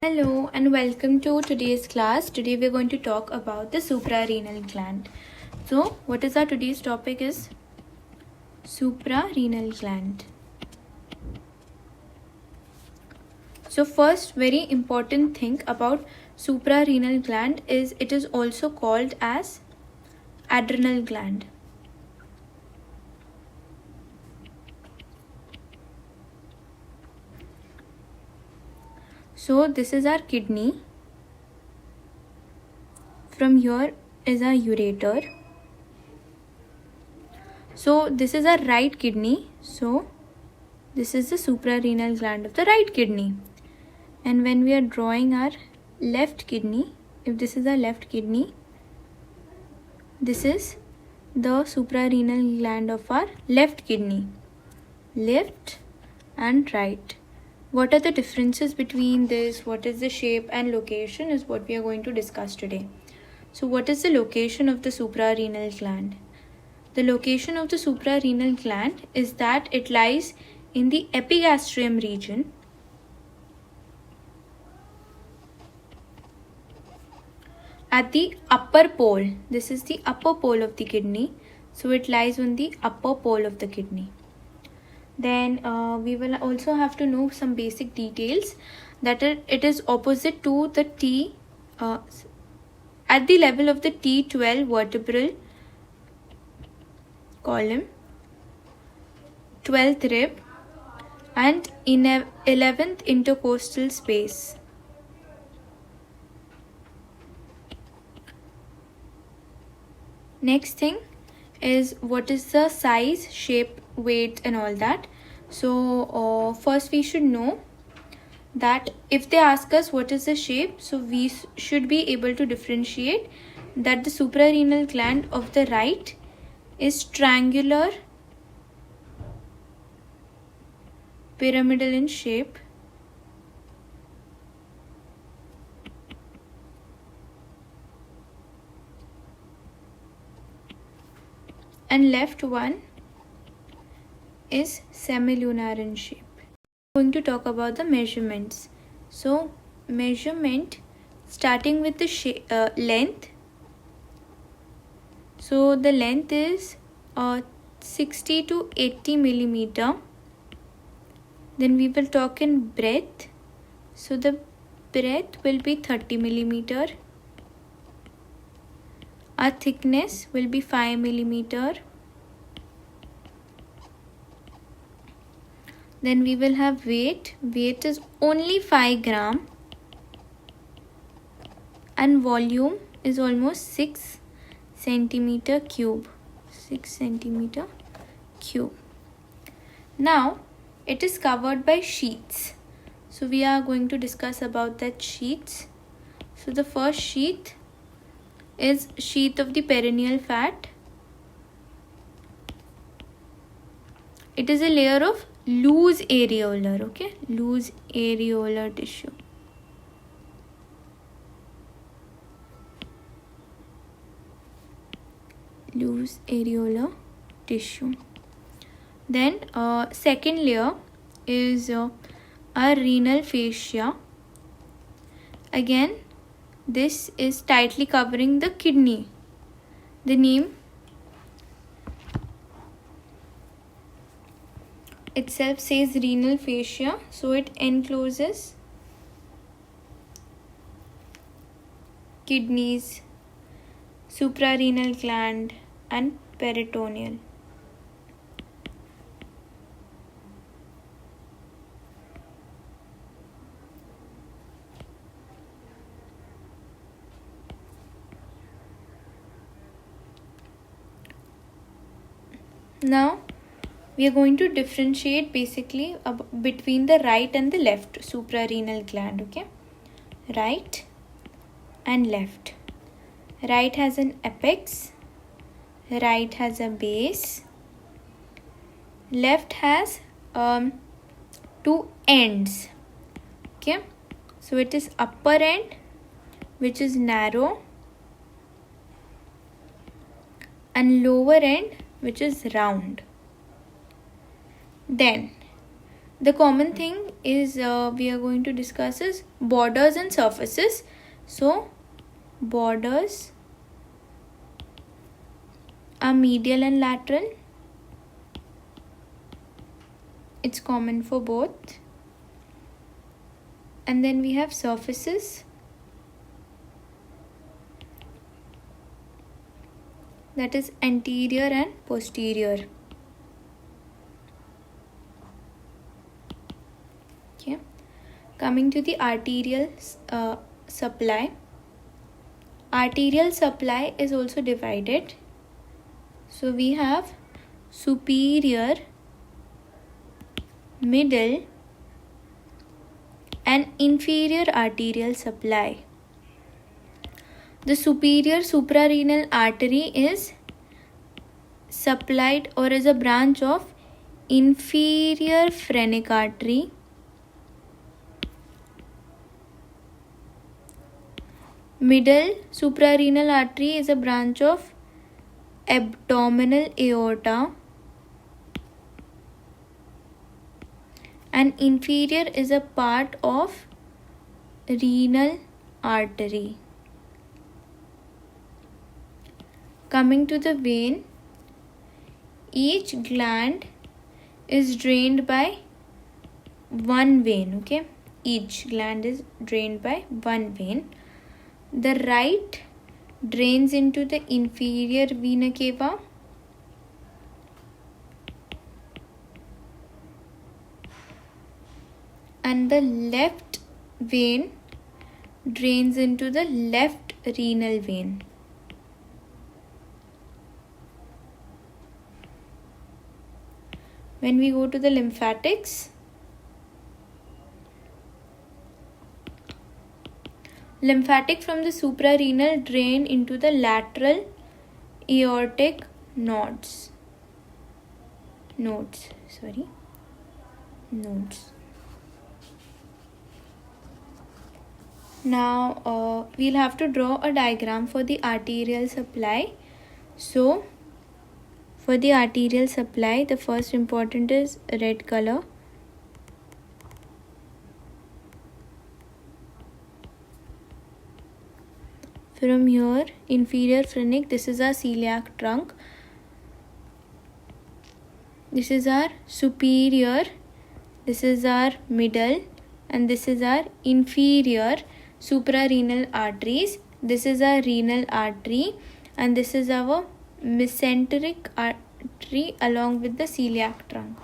Hello and welcome to today's class. Today we are going to talk about the suprarenal gland. So what is our today's topic is suprarenal gland. So first very important thing about suprarenal gland is it is also called as adrenal gland. So this is our kidney. From here is our ureter. So this is our right kidney. So this is the suprarenal gland of the right kidney. And when we are drawing our left kidney, if this is our left kidney, this is the suprarenal gland of our left kidney. Left and right. What are the differences between this? What is the shape and location is what we are going to discuss today. So what is the location of the suprarenal gland? The location of the suprarenal gland is that it lies in the epigastrium region. At the upper pole. This is the upper pole of the kidney. So it lies on the upper pole of the kidney. Then we will also have to know some basic details that it is opposite to the T at the level of the T12 vertebral column, 12th rib and in 11th intercostal space. Next thing is what is the size, shape, weight and all that. So first we should know that if they ask us what is the shape, so we should be able to differentiate that the suprarenal gland of the right is triangular, pyramidal in shape, and left one is semilunar in shape. I'm going to talk about the measurements. So measurement starting with the length. So the length is 60 to 80 millimeter. Then we will talk in breadth. So the breadth will be 30 millimeter. Our thickness will be 5 millimeter. Then we will have weight. Weight is only 5 gram. And volume is almost 6 centimeter cube. 6 centimeter cube. Now it is covered by sheaths. So we are going to discuss about that sheaths. So the first sheath is sheath of the perineal fat. It is a layer of loose areolar, okay? Loose areolar tissue. Loose areolar tissue. Then second layer is our renal fascia. Again, this is tightly covering the kidney. The name itself says renal fascia, so it encloses kidneys, suprarenal gland and peritoneal. Now we are going to differentiate basically between the right and the left suprarenal gland, okay? Right and left. Right has an apex, right has a base, left has two ends, okay? So it is upper end which is narrow and lower end which is round. Then The common thing is we are going to discuss is borders and surfaces. So borders are medial and lateral. It's common for both. And then we have surfaces, that is anterior and posterior. Okay. Coming to the arterial supply. Arterial supply is also divided. So we have superior, middle and inferior arterial supply. The superior suprarenal artery is supplied or is a branch of inferior phrenic artery. Middle suprarenal artery is a branch of abdominal aorta. And inferior is a part of renal artery. Coming to the vein, each gland is drained by one vein. Okay, each gland is drained by one vein. The right drains into the inferior vena cava. And the left vein drains into the left renal vein. When we go to the lymphatics, lymphatic from the suprarenal drain into the lateral aortic nodes. Now we'll have to draw a diagram for the arterial supply. So for the arterial supply, the first important is red color. From here, inferior phrenic, this is our celiac trunk. This is our superior, this is our middle, and this is our inferior suprarenal arteries. This is our renal artery, and this is our mesenteric artery along with the celiac trunk.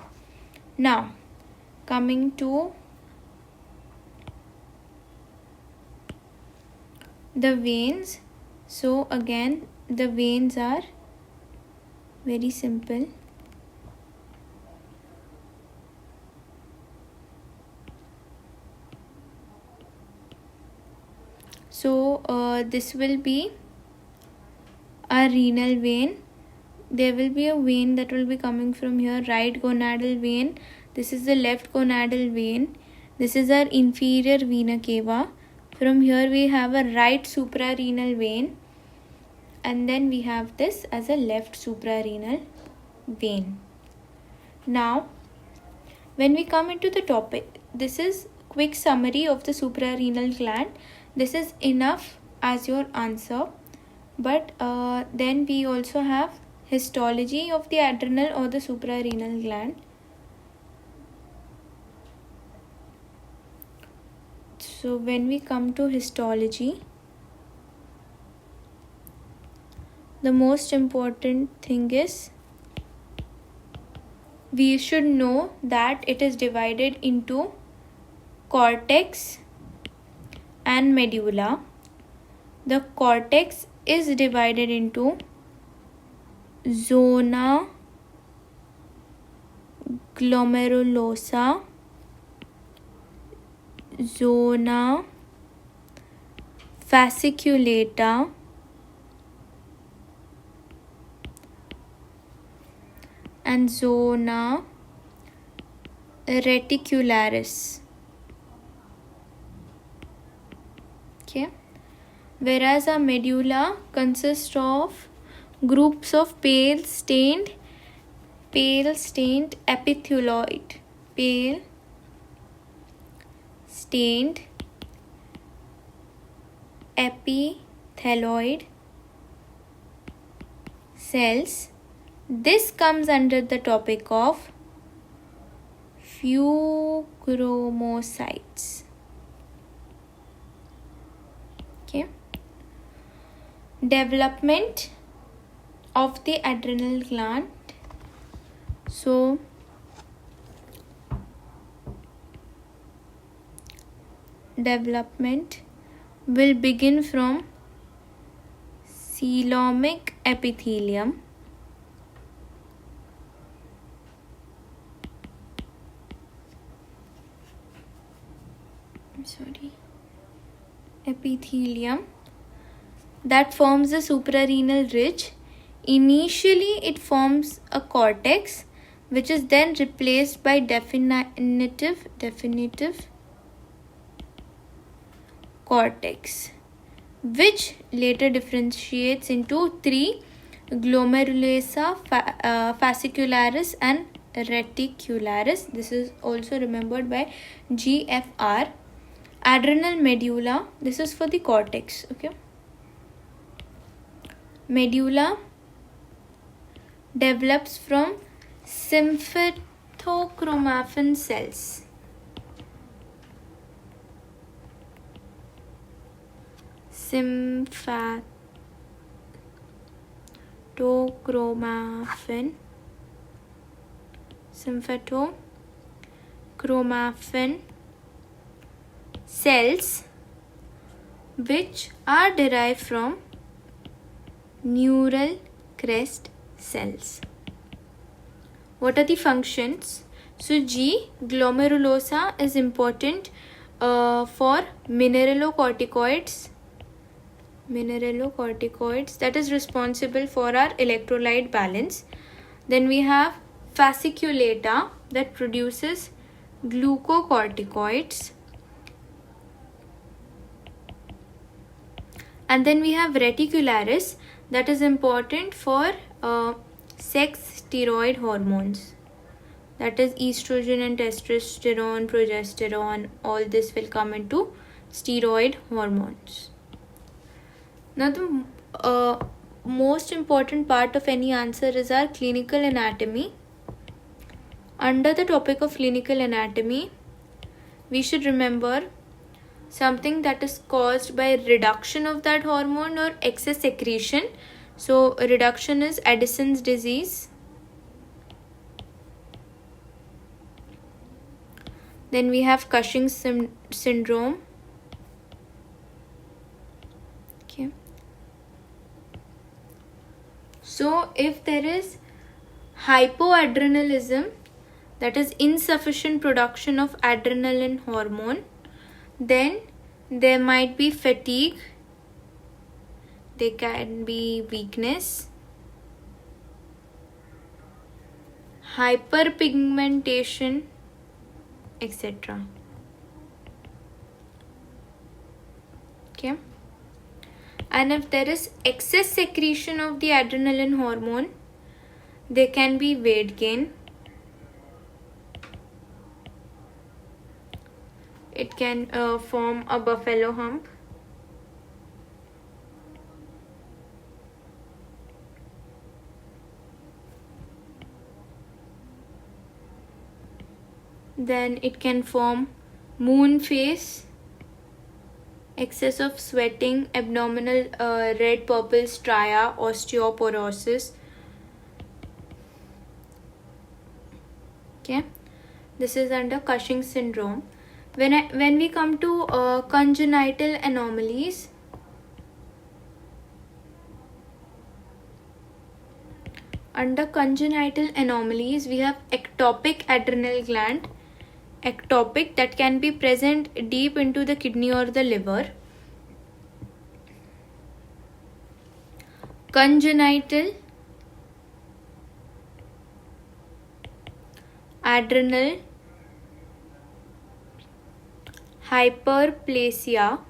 Now, coming to the veins. So again, the veins are very simple. So this will be a renal vein. There will be a vein that will be coming from here, right gonadal vein. This is the left gonadal vein. This is our inferior vena cava. From here we have a right suprarenal vein, and then we have this as a left suprarenal vein. Now, when we come into the topic, this is quick summary of the suprarenal gland. This is enough as your answer, but then we also have histology of the adrenal or the suprarenal gland. So when we come to histology, the most important thing is we should know that it is divided into cortex and medulla. The cortex is divided into zona glomerulosa, zona fasciculata, and zona reticularis. Okay, whereas a medulla consists of groups of pale stained epithelioid, pale stained epithelioid cells. This comes under the topic of pheochromocytes. Okay. Development of the adrenal gland. So development will begin from coelomic epithelium. Epithelium that forms the suprarenal ridge. Initially, it forms a cortex, which is then replaced by definitive cortex, which later differentiates into three: glomerulus, fascicularis, and reticularis. This is also remembered by GFR. Adrenal medulla, this is for the cortex. Okay. Medulla develops from symphotochromafin cells. Symphotochromafin cells, which are derived from neural crest cells. What are the functions? So G, glomerulosa, is important for mineralocorticoids that is responsible for our electrolyte balance. Then we have fasciculata that produces glucocorticoids. And then we have reticularis that is important for sex steroid hormones. That is estrogen and testosterone, progesterone, all this will come into steroid hormones. Now the most important part of any answer is our clinical anatomy. Under the topic of clinical anatomy, we should remember something that is caused by reduction of that hormone or excess secretion. So reduction is Addison's disease. Then we have Cushing's syndrome. Okay. So if there is hypoadrenalism, that is insufficient production of adrenaline hormone, then there might be fatigue, there can be weakness, hyperpigmentation, etc. Okay. And if there is excess secretion of the adrenaline hormone, there can be weight gain. It can form a buffalo hump. Then it can form moon face, excess of sweating, abdominal red purple stria, osteoporosis. Okay, this is under Cushing's syndrome. When we come to congenital anomalies, under congenital anomalies we have ectopic adrenal gland. Ectopic, that can be present deep into the kidney or the liver. Congenital adrenal hyperplasia.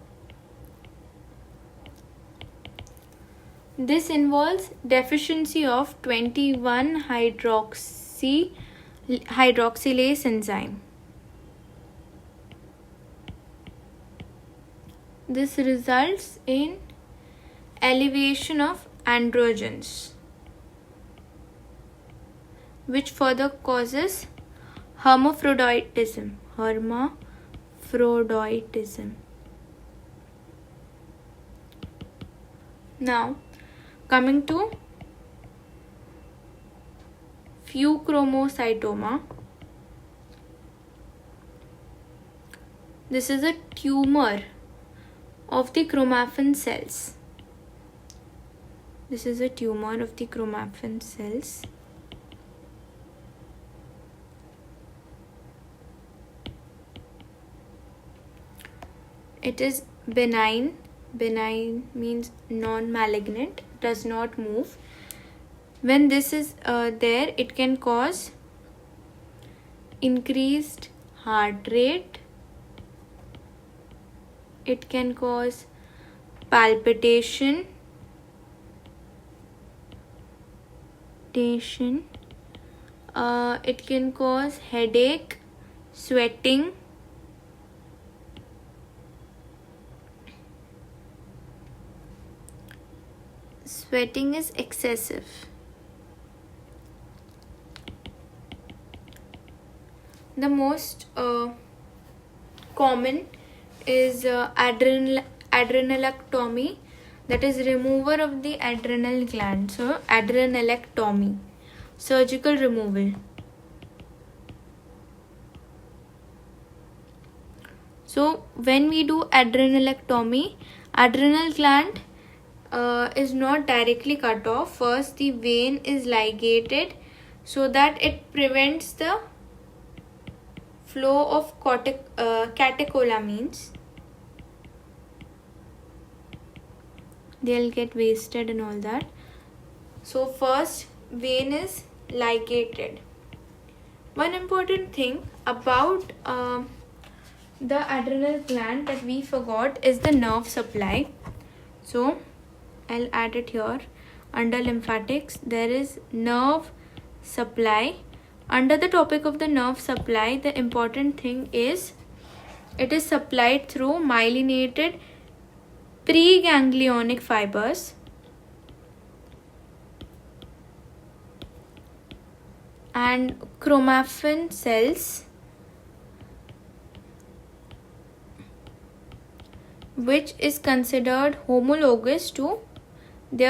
This involves deficiency of 21 hydroxylase enzyme. this results in elevation of androgens, which further causes hermaphroditism. Now, coming to pheochromocytoma. This is a tumor of the chromaffin cells. It is benign. Benign means non-malignant, does not move. When this is there, it can cause increased heart rate. It can cause palpitation. It can cause headache, sweating. Sweating is excessive. The most common is adrenalectomy, that is removal of the adrenal gland. So adrenalectomy, surgical removal. So when we do adrenalectomy, adrenal gland is not directly cut off. First, the vein is ligated so that it prevents the flow of catecholamines. They'll get wasted and all that. So first, vein is ligated. One important thing about the adrenal gland that we forgot is the nerve supply. So I'll add it here. Under lymphatics, there is nerve supply. Under the topic of the nerve supply, the important thing is it is supplied through myelinated preganglionic fibers and chromaffin cells, which is considered homologous to the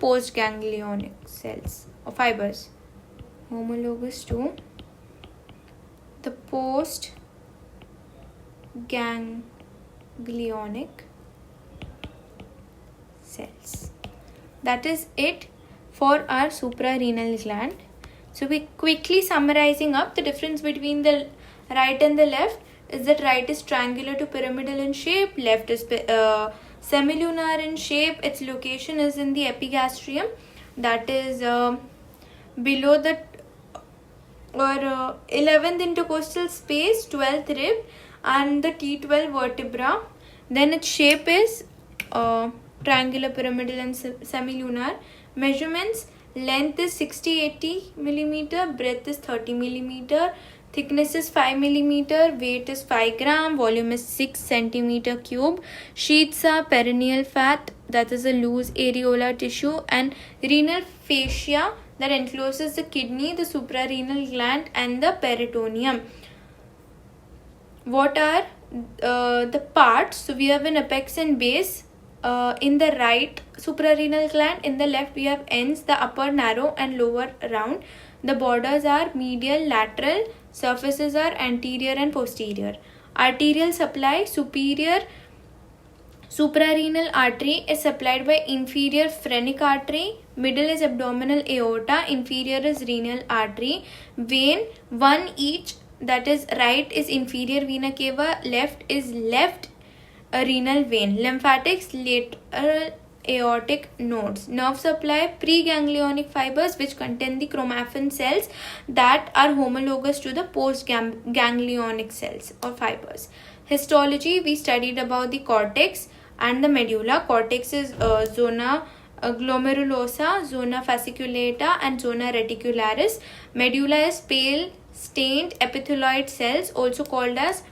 postganglionic cells or fibers. Homologous to the postganglionic cells. That is it for our suprarenal gland. So we quickly summarizing up the difference between the right and the left is that right is triangular to pyramidal in shape, left is semilunar in shape. Its location is in the epigastrium, that is below the 11th intercostal space, 12th rib and the T12 vertebra. Then its shape is triangular, pyramidal and semilunar. Measurements: length is 60-80 mm, breadth is 30 mm, thickness is 5 mm, weight is 5 gram, volume is 6 centimeter cube. Sheaths are perineal fat, that is a loose areolar tissue, and renal fascia that encloses the kidney, the suprarenal gland and the peritoneum. What are the parts? So we have an apex and base in the right suprarenal gland. In the left we have ends, the upper narrow and lower round. The borders are medial, lateral, surfaces are anterior and posterior. Arterial supply: superior suprarenal artery is supplied by inferior phrenic artery, middle is abdominal aorta, inferior is renal artery. Vein: one each, that is right is inferior vena cava, left is left renal vein. Lymphatics: lateral aortic nodes. Nerve supply: preganglionic fibers which contain the chromaffin cells that are homologous to the postganglionic cells or fibers. Histology: we studied about the cortex and the medulla. Cortex is zona glomerulosa, zona fasciculata and zona reticularis. Medulla is pale stained epithelioid cells, also called as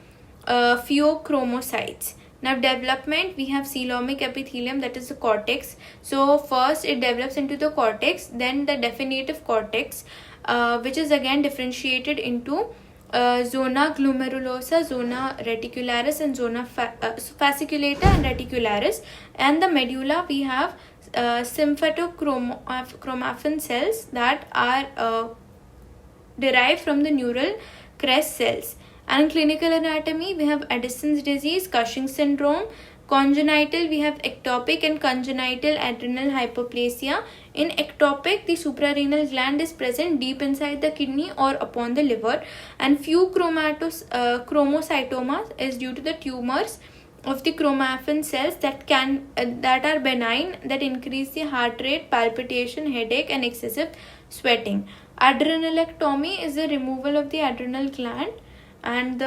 pheochromocytes. Now development, we have coelomic epithelium, that is the cortex. So first it develops into the cortex, then the definitive cortex, which is again differentiated into zona glomerulosa, zona reticularis, and zona fasciculata and reticularis. And the medulla, we have symphatochromaffin cells that are derived from the neural crest cells. And clinical anatomy, we have Addison's disease, Cushing's syndrome. Congenital, we have ectopic and congenital adrenal hyperplasia. In ectopic, the suprarenal gland is present deep inside the kidney or upon the liver, and few chromocytomas is due to the tumors of the chromaffin cells that are benign, that increase the heart rate, palpitation, headache, and excessive sweating. Adrenalectomy is the removal of the adrenal gland, and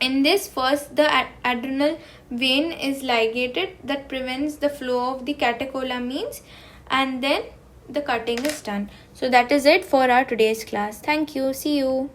in this, first the adrenal vein is ligated, that prevents the flow of the catecholamines, and then the cutting is done. So that is it for our today's class. Thank you. See you.